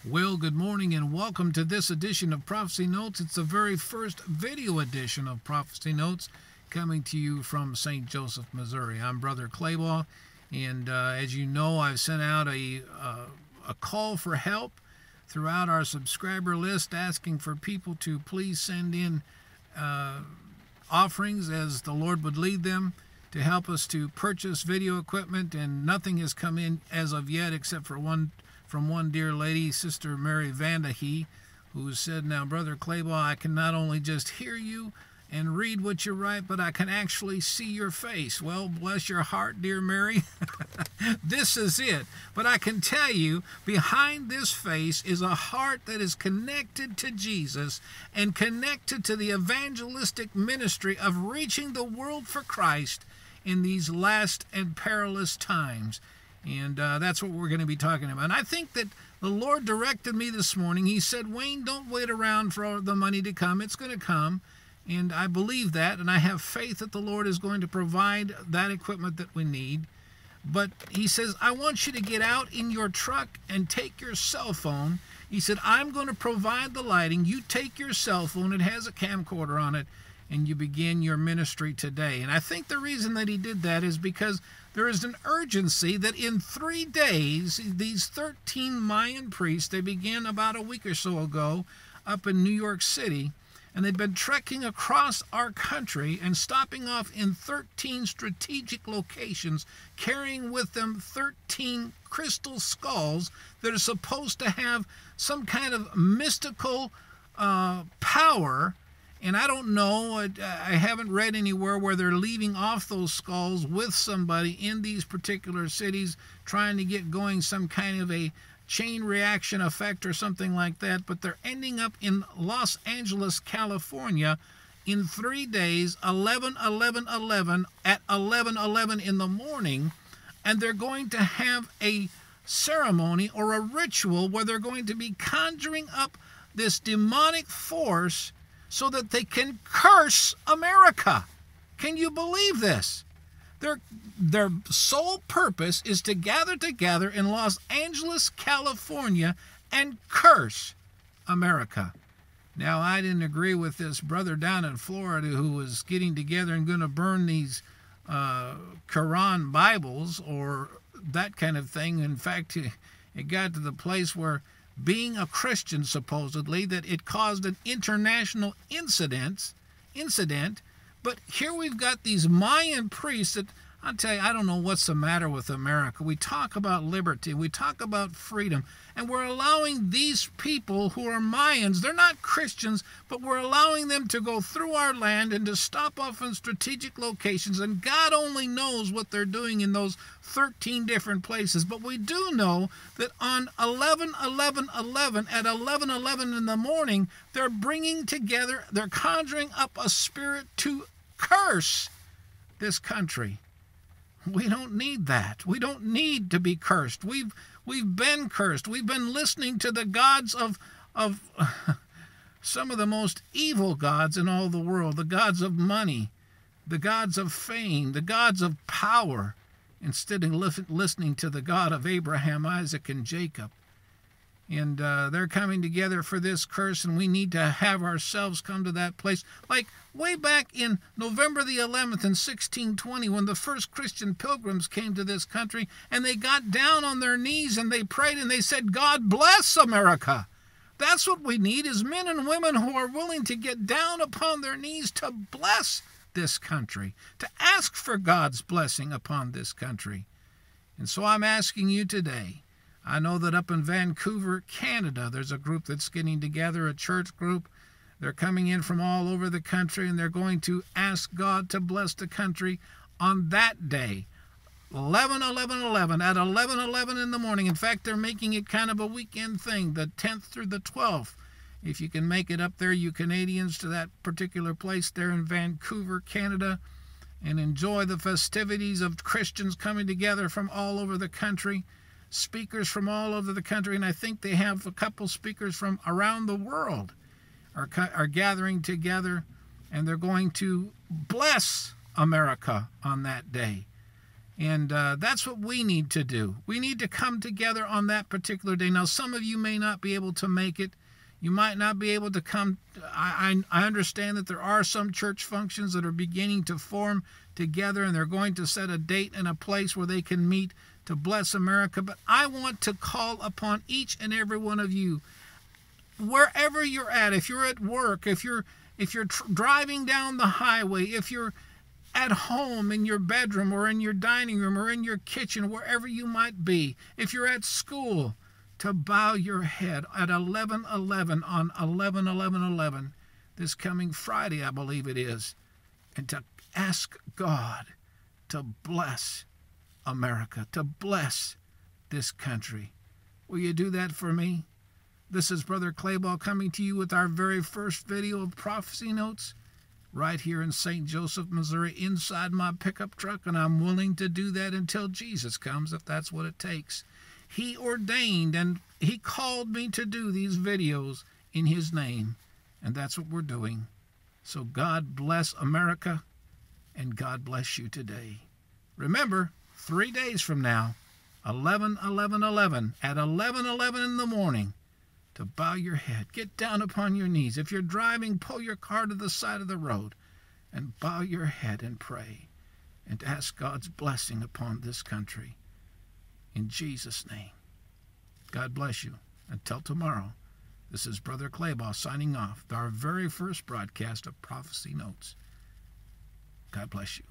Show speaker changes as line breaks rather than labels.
Well, good morning and welcome to this edition of Prophecy Notes. It's the very first video edition of Prophecy Notes coming to you from St. Joseph, Missouri. I'm Brother Claybaugh, and as you know, I've sent out a call for help throughout our subscriber list asking for people to please send in offerings as the Lord would lead them to help us to purchase video equipment, and nothing has come in as of yet except for one from one dear lady, Sister Mary Vandahe, who said, "Now, Brother Claybaugh, I can not only just hear you and read what you write, but I can actually see your face." Well, bless your heart, dear Mary. This is it. But I can tell you, behind this face is a heart that is connected to Jesus and connected to the evangelistic ministry of reaching the world for Christ in these last and perilous times. And that's what we're going to be talking about. And I think that the Lord directed me this morning. He said, "Wayne, don't wait around for the money to come. It's going to come." And I believe that, and I have faith that the Lord is going to provide that equipment that we need. But he says, "I want you to get out in your truck and take your cell phone." He said, "I'm going to provide the lighting. You take your cell phone. It has a camcorder on it, and you begin your ministry today." And I think the reason that he did that is because there is an urgency that in 3 days, these 13 Mayan priests, they began about a week or so ago up in New York City, and they've been trekking across our country and stopping off in 13 strategic locations, carrying with them 13 crystal skulls that are supposed to have some kind of mystical power. And I don't know, I haven't read anywhere where they're leaving off those skulls with somebody in these particular cities, trying to get going some kind of a chain reaction effect or something like that. But they're ending up in Los Angeles, California in 3 days, 11/11/11 at 11:11 in the morning. And they're going to have a ceremony or a ritual where they're going to be conjuring up this demonic force so that they can curse America. Can you believe this? Their sole purpose is to gather together in Los Angeles, California, and curse America. Now, I didn't agree with this brother down in Florida who was getting together and going to burn these Quran Bibles or that kind of thing. In fact, it got to the place where being a Christian, supposedly, that it caused an international incident. But here we've got these Mayan priests that, I'll tell you, I don't know what's the matter with America. We talk about liberty, we talk about freedom, and we're allowing these people who are Mayans, they're not Christians, but we're allowing them to go through our land and to stop off in strategic locations, and God only knows what they're doing in those 13 different places. But we do know that on 11/11/11 at 11:11 in the morning, they're bringing together, they're conjuring up a spirit to curse this country. We don't need that. We don't need to be cursed. We've been cursed. We've been listening to the gods of some of the most evil gods in all the world, the gods of money, the gods of fame, the gods of power, instead of listening to the God of Abraham, Isaac, and Jacob. And they're coming together for this curse, and we need to have ourselves come to that place. Like way back in November the 11th in 1620, when the first Christian pilgrims came to this country, and they got down on their knees and they prayed and they said, "God bless America." That's what we need, is men and women who are willing to get down upon their knees to bless this country, to ask for God's blessing upon this country. And so I'm asking you today, I know that up in Vancouver, Canada, there's a group that's getting together, a church group. They're coming in from all over the country, and they're going to ask God to bless the country on that day, 11/11/11, at 11:11 in the morning. In fact, they're making it kind of a weekend thing, the 10th through the 12th. If you can make it up there, you Canadians, to that particular place there in Vancouver, Canada, and enjoy the festivities of Christians coming together from all over the country. Speakers from all over the country, and I think they have a couple speakers from around the world are gathering together, and they're going to bless America on that day. And that's what we need to do. We need to come together on that particular day. Now, some of you may not be able to make it. You might not be able to come. I understand that there are some church functions that are beginning to form together, and they're going to set a date and a place where they can meet to bless America. But I want to call upon each and every one of you, wherever you're at, if you're at work, if you're driving down the highway, if you're at home in your bedroom or in your dining room or in your kitchen, wherever you might be, if you're at school, to bow your head at 11:11 on 11/11/11 this coming Friday, I believe it is, and to ask God to bless America, to bless this country. Will you do that for me? This is Brother Clayball coming to you with our very first video of Prophecy Notes right here in St. Joseph, Missouri, inside my pickup truck, and I'm willing to do that until Jesus comes, if that's what it takes. He ordained and he called me to do these videos in his name, and that's what we're doing. So God bless America, and God bless you today. Remember, 3 days from now, 11/11/11, at 11:11 in the morning, to bow your head, get down upon your knees. If you're driving, pull your car to the side of the road and bow your head and pray and ask God's blessing upon this country. In Jesus' name, God bless you. Until tomorrow, this is Brother Clayball signing off with our very first broadcast of Prophecy Notes. God bless you.